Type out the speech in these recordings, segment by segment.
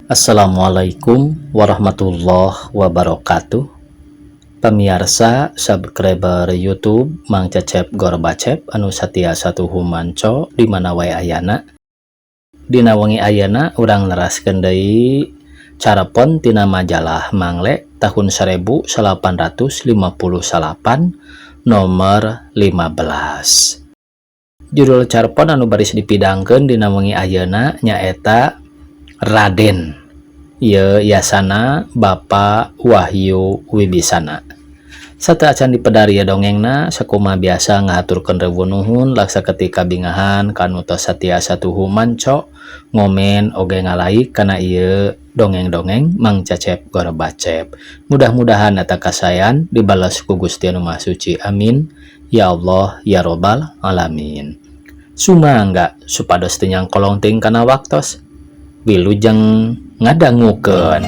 Assalamualaikum warahmatullahi wabarakatuh. Pemirsa subscriber YouTube Mang Cecep Gorbacep anu satiasa tuhu manco di mana wae ayana. Dina wengi ayana urang neraskeun deui carepon tina majalah Mangle tahun 1858 nomor 15. Judul carepon anu baris dipidangkeun dina wengi ayeuna nyaeta Raden. Ieu yasana Bapak Wahyu Wibisana. Satea acan dipedari dongengna sakumaha biasa ngahaturkeun rewu nuhun laksa ketika bingahan kanu tos satiasa tuhu manco ngomen oge ngalaik kana ieu dongeng-dongeng Mang Cecep Gorbacep. Mudah-mudahan eta kasayan dibales ku Gusti Anu Maha Suci. Amin. Ya Allah ya Robbal alamin. Sumangga supados teu nyangkolong ting kana waktos. Wilujeng ngadangukeun.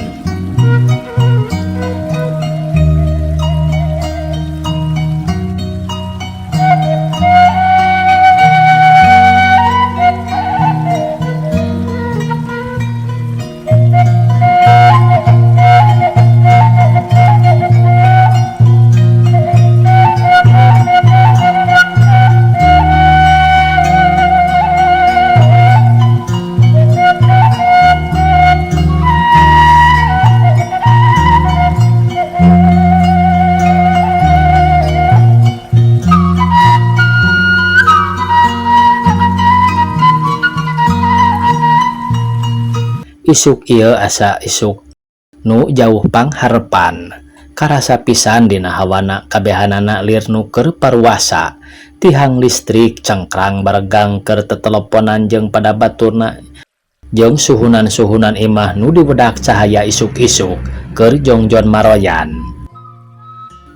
Isuk ieu asa isuk nu jauh pangharepan, karasa pisan dina hawana kabehanana lir nu keur parwasa, tihang listrik cengkrang baregang keur teteleponan jeung pada baturna jeung suhunan-suhunan imah nu dibedak cahaya isuk-isuk keur jongjon maroyan.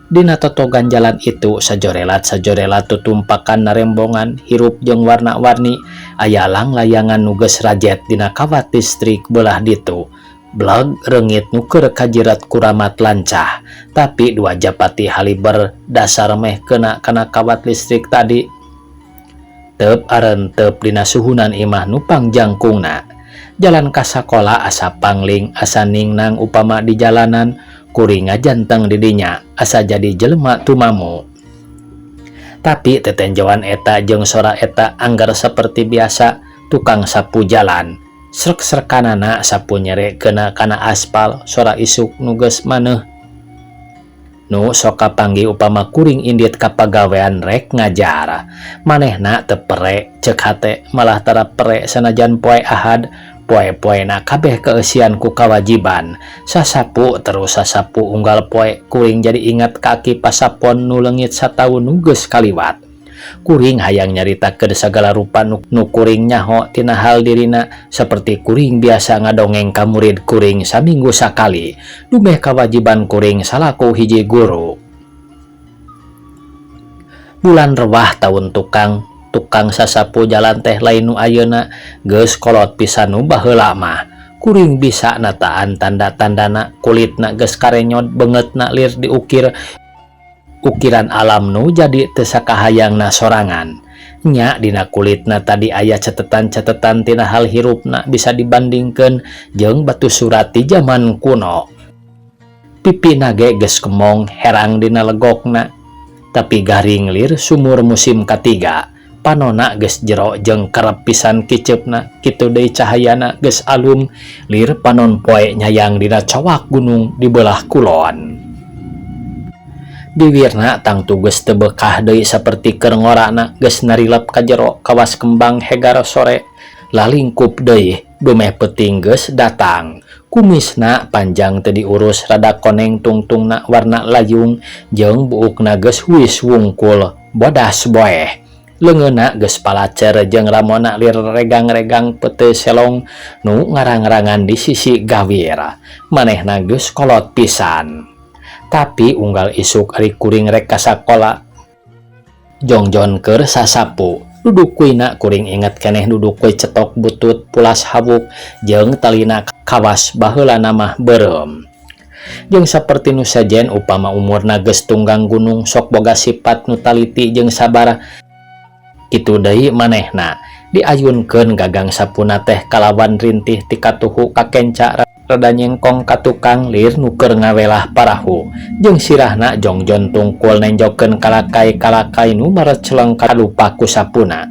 Dina totogan jalan itu sajorelat tutumpakan narembongan hirup jeung warna-warni aya lang-layangan nu geus rajet dina kawat listrik belah ditu. Blag reungit nu keur kajirat kuramat lancah, tapi dua japati haliber dasar meh kena kana kawat listrik tadi. Teup arenteup dina suhunan imah nu pangjangkungna. Jalan ka sakola asa pangling asa ningnang upama di jalanan, kuring ngajanteng di dinya asa jadi jelema tumamu. Tapi tetenjauan eta jeung sora eta anggar seperti biasa tukang sapu jalan. Srek-srekanana sapu nyere kena kana aspal sora isuk nu geus maneuh. Nu sok kapanggih upama kuring indit ka pagawean rek ngajar. Manehna teu pere ceuk hate malah tara pere sanajan poe Ahad. Poe-poena kabeh keeusian ku kawajiban. Sasapu terus sasapu unggal poe kuring jadi ingat kaki pasapon nu leungit sataun nu geus kaliwat. Kuring hayang nyaritakeun sagala rupa nu kuring nyaho tina hal dirina, saperti kuring biasa ngadongeng ka murid kuring saminggu sakali. Dumeh kawajiban kuring salaku hiji guru. Bulan rewah taun tukang sasapu jalan teh lain nu ayeuna geus kolot pisan nu baheula mah. Kuring bisa nataan tanda-tandana kulitna geus karenyot beungeutna lir diukir ukiran alam nu jadi teu sakahayangna sorangan. Nya dina kulitna tadi aya catetan-catetan tina hal hirupna bisa dibandingkeun jeung batu surat di zaman kuno. Pipina ge geus kemong herang dina legokna, tapi garing lir sumur musim katiga. Panona geus jero jeung kerep pisan kiceupna, kitu deui cahayana geus alum lir panon poe nyayang dina cawak gunung di belah kulon. Bibirna tangtu geus teu bekah deui saperti keur ngorana geus narilep ka jero kawas kembang hegar sore. Lalingkup deui dumeh peuting geus datang. Kumisna panjang teu diurus rada koneng tungtungna warna layung jeung buukna geus huis wungkul bodas boeh. Leungeunna geus palacer jeung ramona lir regang-regang peteu selong nu ngarang-rangan di sisi gawir. Manehna geus kolot pisan. Tapi unggal isuk ari kuring rek ka sakola jongjon keur sasapu. Duduk kuina kuring inget keneh duduk kuy cetok butut pulas habuk jeung talina kawas baheulana mah beureum. Jeung saperti nu sajen upama umurna geus tunggang gunung sok boga sifat nu taliti jeung sabar. Kitu deui manehna diayunkeun gagang sapuna teh kalawan rintih ti katuhu kakenca rada nyengkong ka tukang lir nuker ngawelah parahu jeung sirahna jongjon tungkul nenjokeun kalakai-kalakai nu mareceleng ka lupa ku sapuna.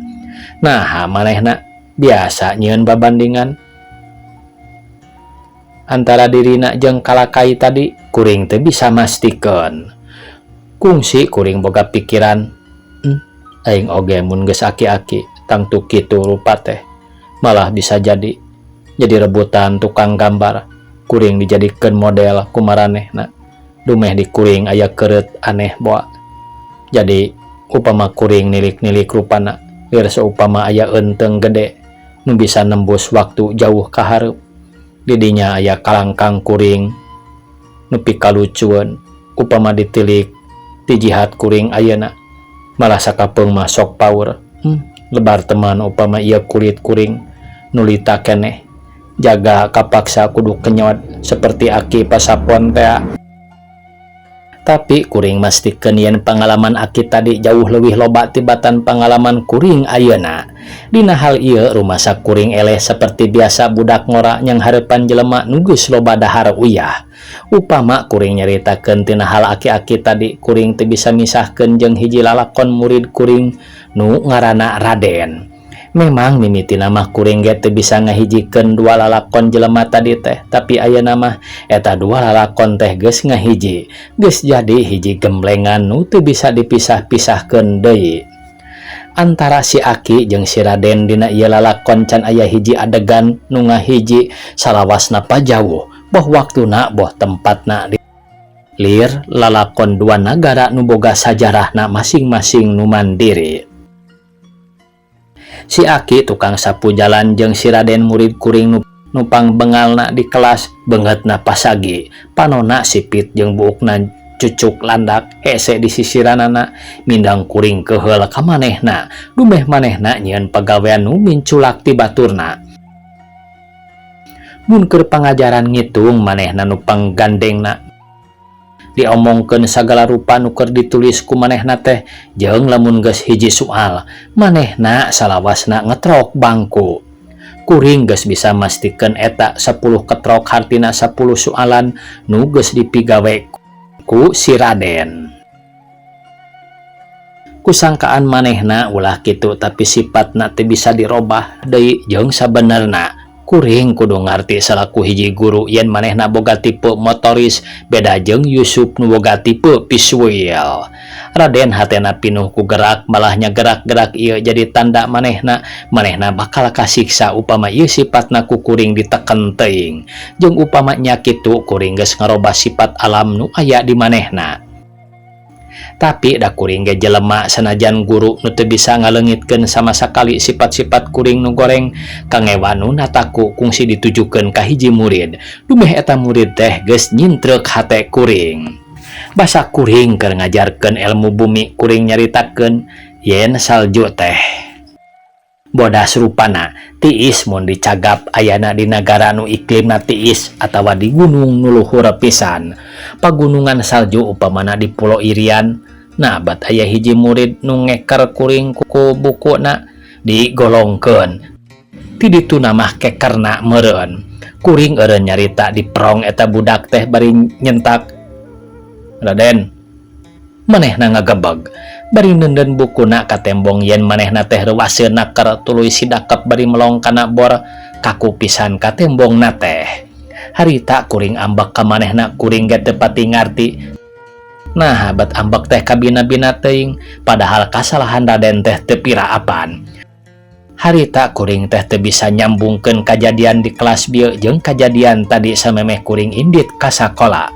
Nah manehna biasa nyieun babandingan antara dirina jeung kalakai tadi, kuring teu bisa mastikeun. Kungsi kuring boga pikiran, aing oge mun geus aki-aki tangtu kitu rupa teh malah bisa jadi rebutan tukang gambar, kuring dijadikeun model ku maranehna. Dumeh di kuring aya keureut aneh boa. Jadi upama kuring nilik-nilik rupana, lir seupama aya eunteng gede nu bisa nembus waktu jauh ka hareup. Didinya aya kalangkang kuring nu pikalucueun, upama ditilik ti jihad kuring ayeuna malah sakapeung mah sok power. Lebar teman upama ieu kulit kuring nu lita keneh, jaga kapaksa kudu kenyot seperti aki pasapon teh. Tapi kuring mastikeun yen pangalaman aki tadi jauh leuwih loba tibatan pangalaman kuring ayeuna. Dina hal ieu rumasa kuring eleh seperti biasa budak ngora yang hareupan jelema nu geus loba dahar uyah. Upama kuring nyaritakeun tina hal aki-aki tadi, kuring teu bisa misahkeun jeung hiji lalakon murid kuring nu ngaranna Raden. Memang mimitina mah kuring ge teu bisa ngahijikeun dua lalakon jelema tadi teh, tapi ayeuna mah eta dua lalakon teh geus ngahiji, geus jadi hiji gemblengan nu teu bisa dipisah-pisahkeun deui. Antara si Aki jeung si Raden dina ieu lalakon can aya hiji adegan nu ngahiji salawasna pa jauh, boh waktuna boh tempatna di lir lalakon dua nagara nu boga sajarahna masing-masing nu mandiri. Si Aki tukang sapu jalan jeung si Raden murid kuring nupang bengalna di kelas beungeutna pasagi, panonna sipit jeung buukna cucuk landak hese di sisiranana mindang kuring keheul ka manehna, dumeh manehna nyieun pagawean nu minculak ti baturna. Mun keur pangajaran ngitung manehna nu panggandengna diomongkeun sagala rupa nu keur ditulis ku manehna teh, jeung lamun geus hiji soal manehna salawasna ngetrok bangku. Kuring geus bisa mastikeun eta 10 ketrok hartina 10 soalan nu geus dipigawe ku si Raden. Kusangkaan manehna ulah kitu, tapi sifatna teu bisa dirobah deui jeung sabenerna. Kuring kudu ngarti salaku hiji guru yen manehna boga tipe motoris beda jeung Yusuf nu boga tipe visual. Raden hatena pinuh ku gerak, malahnya gerak-gerak ieu jadi tanda manehna bakal kasiksa upama ieu sifatna ku kuring diteken teuing. Jeung upama nya kitu kuring geus ngarobah sifat alam nu aya di manehna. Tapi da kuring ge jelema sanajan guru nu teu bisa ngaleungitkeun sama sakali sifat-sifat kuring nu goreng, kangewan nu nataku kungsi ditujukeun ka hiji murid. Dumeh eta murid teh geus nyintreuk hate kuring. Basa kuring keur ngajarkeun ilmu bumi, kuring nyaritakeun yen salju teh bodas rupana tiis mun dicagap ayana di nagara nu iklimna tiis atawa di gunung nu luhur pisan. Pagunungan salju upamana di Pulau Irian. Nah bat aya hiji murid nu ngeker kuring ku bukuna digolongkeun. Ti ditu namah kekerna meureun. Kuring eureun nyarita di perong eta budak teh bari nyentak, "Raden, manehna ngagebeg." Bari neundeun bukuna ka tembong yen manehna teh reuaseun naker tuluy sidakep bari melong kana bor kaku pisan ka tembongna teh. Harita kuring ambek ka manehna, kuring ge teu pati ngarti. Nah bat ambek teh kabina-bina teuing, padahal kasalahan Raden teh teu piraapan. Harita kuring teh teu bisa nyambungkeun kajadian di kelas bieu jeung kajadian tadi samemeh kuring indit ka sakola.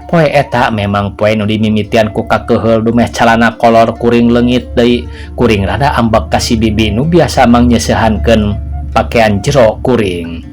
Poe eta memang poe nu dimimitian ku kakeheul, dumeh calana kolor kuring leungit deui. Kuring rada ambek ka si bibi nu biasa mangnyeuseuhankeun pakaian jero kuring.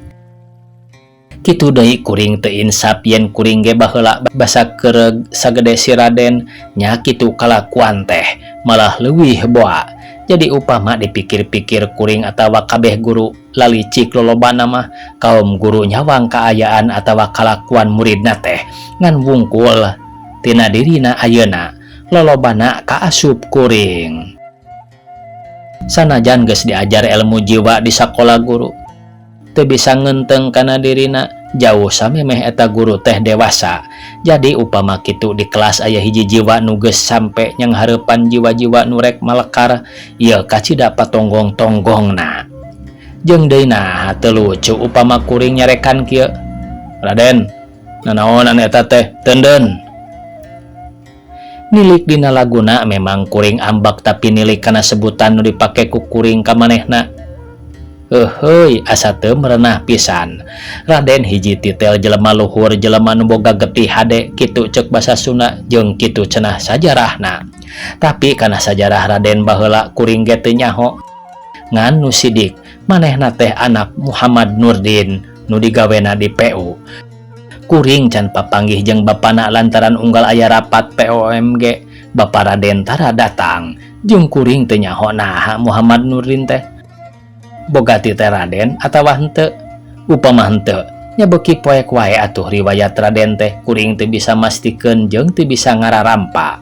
Kitu deui kuring teu insap yen kuring ge baheula basa keur sagede si Raden nya kitu kalakuan teh malah leuwih boa. Jadi upama dipikir-pikir kuring atawa kabeh guru lalicik lolobana mah kaum guru nyawang kaayaan atawa kalakuan muridna teh ngan wungkul tina dirina ayeuna lolobana kaasup kuring. Sanajan geus diajar ilmu jiwa di sakola guru teu bisa ngenteng kana dirina jauh samemeh eta guru teh dewasa. Jadi upama kitu di kelas aya hiji jiwa nu geus sampe nyang hareupan jiwa-jiwa nu rek malekar, ieu kacida patonggong-tonggongna. Jeung deuna teu lucu upama kuring nyarekan kieu, "Raden, nanaonan eta teh? Teundeun." Nilik dina laguna memang kuring ambak tapi nilik kana sebutan nu dipake ku kuring ka manehna. Heuheuy, asa teu merenah pisan. Raden hiji titel jelema luhur, jelema nu boga getih hade, kitu ceuk basa Sunda, jeung kitu cenah sajarahna. Tapi kana sajarah Raden baheula kuring ge teu nyaho. Ngan nu sidik, manehna teh anak Muhammad Nurdin nu digawena di PU. Kuring can papanggih jeung bapana lantaran unggal aya rapat POMG. Bapa Raden tara datang, jeung kuring teu nyaho naha Muhammad Nurdin teh. Boga ti teh Raden atawa henteu? Upama henteu, nya beuki poek wae atuh riwayat Raden teh, kuring teu bisa mastikeun jeung teu bisa ngararampa.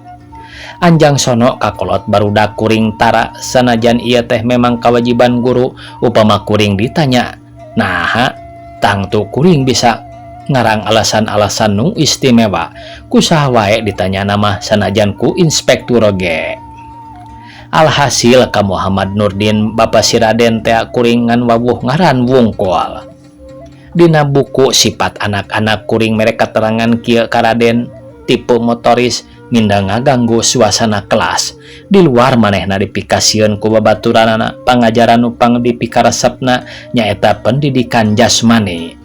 Anjang sono kakolot barudak kuring tara, sanajan ieu teh memang kewajiban guru. Upama kuring ditanya naha, tangtu kuring bisa ngarang alasan-alasan nu istimewa. Kusaha wae ditanya nama sanajan ku inspektur oge. Alhasil ka Muhammad Nurdin bapa si Raden teh kuring ngan wawuh ngaran wungkul. Dina buku sifat anak-anak kuring mere katerangan kieu ka Raden, tipe motoris minda ngaganggu suasana kelas. Di luar manehna dipikasieun ku babaturanna pangajaran nu pangdipikaresepna nyaeta pendidikan jasmani.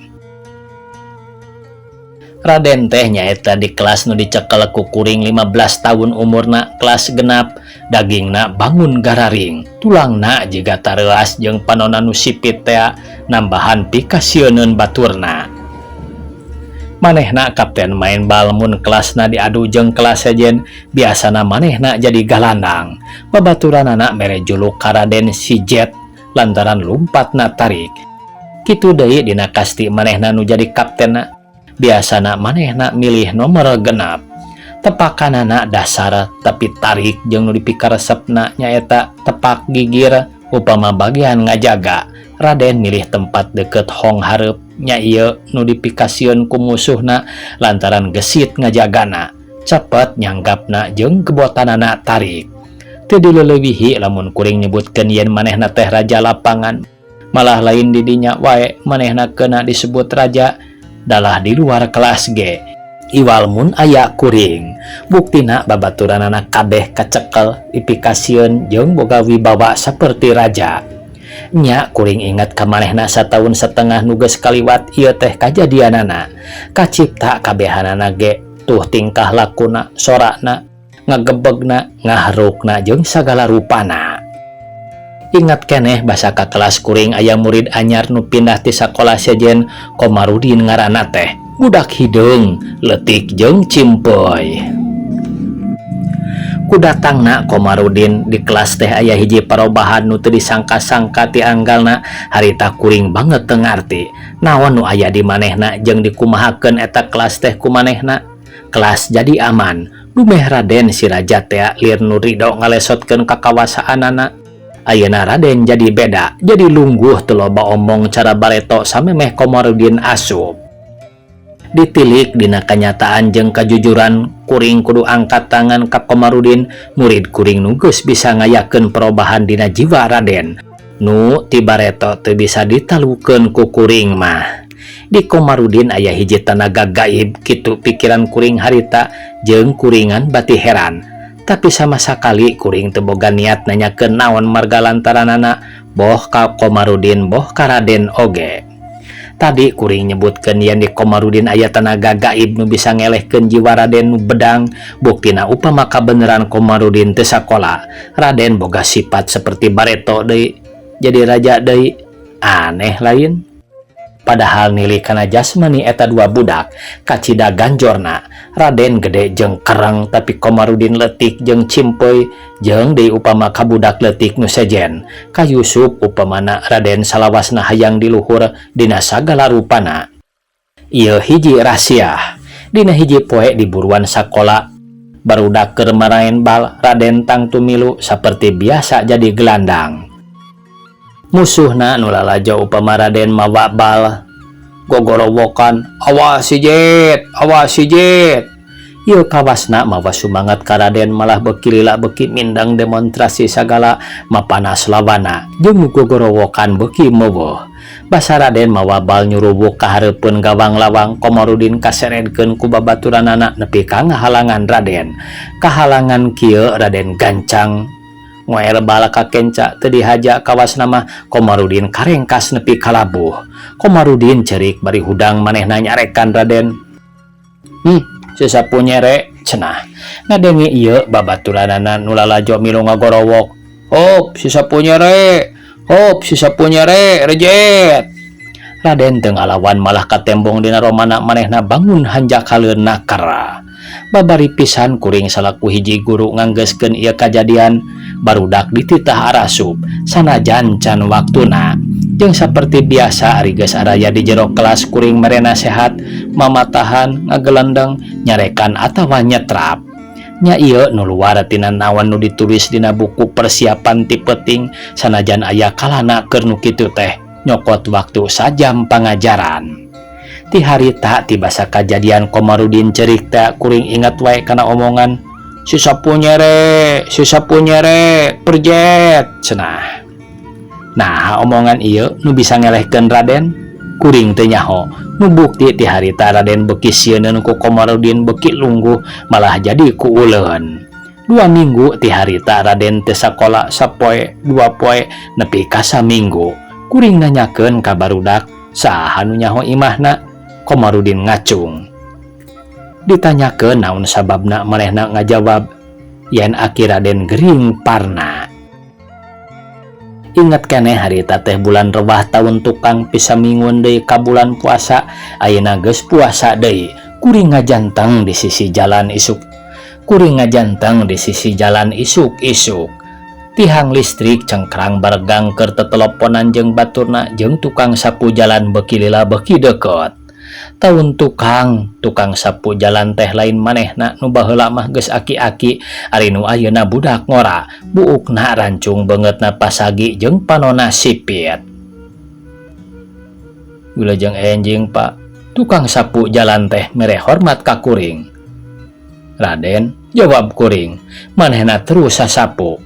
Raden teh nyaeta di kelas nu dicekel ku kuring 15 tahun umurna, kelas genap. Dagingna bangun gararing, tulangna jiga tareuas jeung panonna nu sipit teh nambahan pikasieun baturna. Manehna kapten main bal mun kelasna diadu jeung kelas sejen, biasana manehna jadi galandang. Babaturanana mere juluk ka Raden si Jet lantaran lompatna tarik. Kitu deui dina kasti manehna nu jadi kaptenna. Biasana manehna milih nomor genap. Tepakanana dasar tapi tarik jeung nu dipikaresepna nyaeta tepak gigir. Upama bagian ngajaga, Raden milih tempat deket hong hareup nya ieu nu dipikasieun ku musuhna lantaran gesit ngajagana, cepet nyanggapna jeung kebotanana tarik. Teu dileulewihi lamun kuring nyebutkeun yen manehna teh raja lapangan, malah lain di dinya wae manehna keuna disebut raja, dalah di luar kelas ge. Iwal mun aya kuring, buktina babaturanana kabeh kacekel, dipikasieun jeung boga wibawa saperti raja. Nya kuring ingat ka manehna sataun setengah nu geus kaliwat ieu teh kajadianana. Kacipta kabehanana ge tuh tingkah lakuna, sorakna, ngagebegna, ngaharukna jeung sagala rupana. Ingat keneh basa ka kelas kuring aya murid anyar nu pindah ti sakola sejen, Komarudin ngaranna teh. Budak hideung, leutik jeung cimpoy. Ku datangna Komarudin di kelas teh aya hiji parobahan nu teu disangka-sangka ti anggalna. Harita kuring banget teu ngarti naon nu aya di manehna jeung dikumahakeun eta kelas teh ku manehna. Kelas jadi aman, lumeh Raden si raja teh lir nu ridho ngalesotkeun kakawasaanana. Ayeuna Raden jadi beda, jadi lungguh teu loba omong cara bareto samemeh Komarudin asup. Ditilik dina kanyataan jeung kajujuran, kuring kudu angkat tangan ka Komarudin, murid kuring nu geus bisa ngayakeun perubahan dina jiwa Raden. Nu tibareto teu bisa ditalukeun ku kuring mah. Di Komarudin aya hiji tenaga gaib, kitu pikiran kuring harita jeung kuringan bati heran. Tapi sama sakali kuring teu boga niat nanyakeun naon marga lantaranana, boh ka Komarudin boh ka Raden oge. Tadi kuring nyebutkeun yen di Komarudin aya tenaga gaib nu bisa ngelehkeun jiwa Raden nu bedang. Buktina upama kabeneran Komarudin teu sakola, Raden boga sifat seperti bareto deui, jadi raja deui. Aneh lain. Padahal nilai kana jasmani eta dua budak kacida ganjorna. Raden gede jeung kereng tapi Komarudin leutik jeung cimpoy, jeung deui upama kabudak leutik nu sejen. Ka Yusuf upamana Raden salawasna hayang di luhur dina sagala rupana. Ieu hiji rahasia. Dina hiji poe di buruan sakola barudak keur maraen bal, Raden tangtu milu saperti biasa jadi gelandang. Musuhna nu lalajo upama Raden mawa bal, gogorowokan, awas si Jet, awas si Jet. Ieu kawasna mawa sumangat ka Raden malah beki lila beki mindang demonstrasi sagala mapanas lawana jeung gogorowokan beki meuweuh. Basa Raden mawa bal nyuruwuk ka hareupeun gawang lawang Komarudin kaseredkeun ku babaturanana nepi ka ngahalangan Raden. Kahalangan kieu Raden gancang ngoer bala ka kenca teu dihaja kawasna mah Komarudin karengkas nepi ka labuh. Komarudin cerik bari hudang manehna nyarekan Raden. Sesapu nyere cenah ngadengi ieu babaturanana nu lalajo milu ngagorowok. Hop sesapu nyere, hop sesapu nyere rejet. Raden teu ngalawan malah katembong dina romana manehna bangun hanjakaleun nakara. Babari pisan kuring salaku hiji guru nganggeuskeun ieu kajadian barudak dititah arasup sanajan can waktuna. Jeung saperti biasa ari geus araya di jero kelas kuring mere nasehat, mamatahan, ngagelandang, nyarekan atawa nyetrap. Nya ieu nu luar tina naon nu ditulis dina buku persiapan ti peuting sanajan aya kalana keur nu kitu teh nyokot waktu sajam pangajaran. Ti harita ti basa kajadian Komarudin cerik teh kuring ingat wae kana omongan sisapu nyere perjet cenah. Nah omongan ieu nu bisa ngelehkeun Raden kuring teu nyaho nu bukti ti harita Raden beki sieunneun ku Komarudin beki lungguh malah jadi ku uleun. 2 minggu ti harita Raden teu sakola sapoe 2 poe nepi ka saminggu. Kuring nanyakeun ka barudak saha nu nyaho imahna. Komarudin ngacung. Ditanyakeun naon sababna manehna ngajawab yen aki Raden gering parna. Ingat keneh harita teh bulan Rewah tahun tukang pisamingun deui ka bulan puasa. Ayeuna geus puasa deui. Kuring ngajanteng di sisi jalan isuk. Isuk. Tihang listrik cengkrang baregang keur teteleponan jeung baturna jeung tukang sapu jalan beki lila beki deket. Tahun tukang sapu jalan teh lain manehna nu baheula mah geus aki-aki ari nu ayeuna budak ngora buukna rancung beungeutna pasagi jeung panonna sipit. Wilujeng enjing Pak, tukang sapu jalan teh mere hormat ka kuring. Raden, jawab kuring, manehna terus sasapu.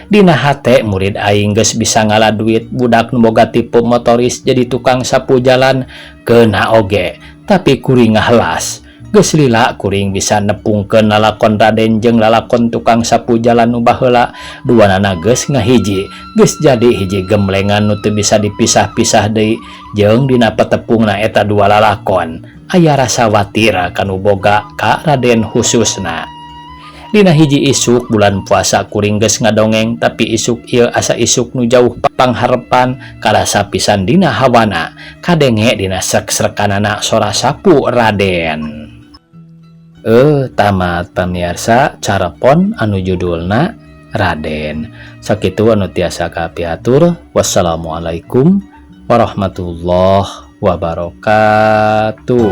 Dina hate murid aing geus bisa ngala duit budak nu boga tipe motoris jadi tukang sapu jalan keuna oge, tapi kuring ngahelas. Geus lila kuring bisa nepungkeun lalakon Raden jeung lalakon tukang sapu jalan nu baheula duanana geus ngahiji, geus jadi hiji gemblengan nu teu bisa dipisah-pisah deui jeung dina patepungna eta 2 lalakon aya rasa watir kanu boga ka Raden khususna. Dina hiji isuk bulan puasa kuring geus ngadongeng, tapi isuk ieu asa isuk nu jauh pangharepan karasa pisan dina hawana kadenge dina srek-srekanana sora sapu Raden. Tamat pamirsa carepon anu judulna Raden. Sakitu anu tiasa kapiatur. Wassalamualaikum warahmatullahi wabarakatuh.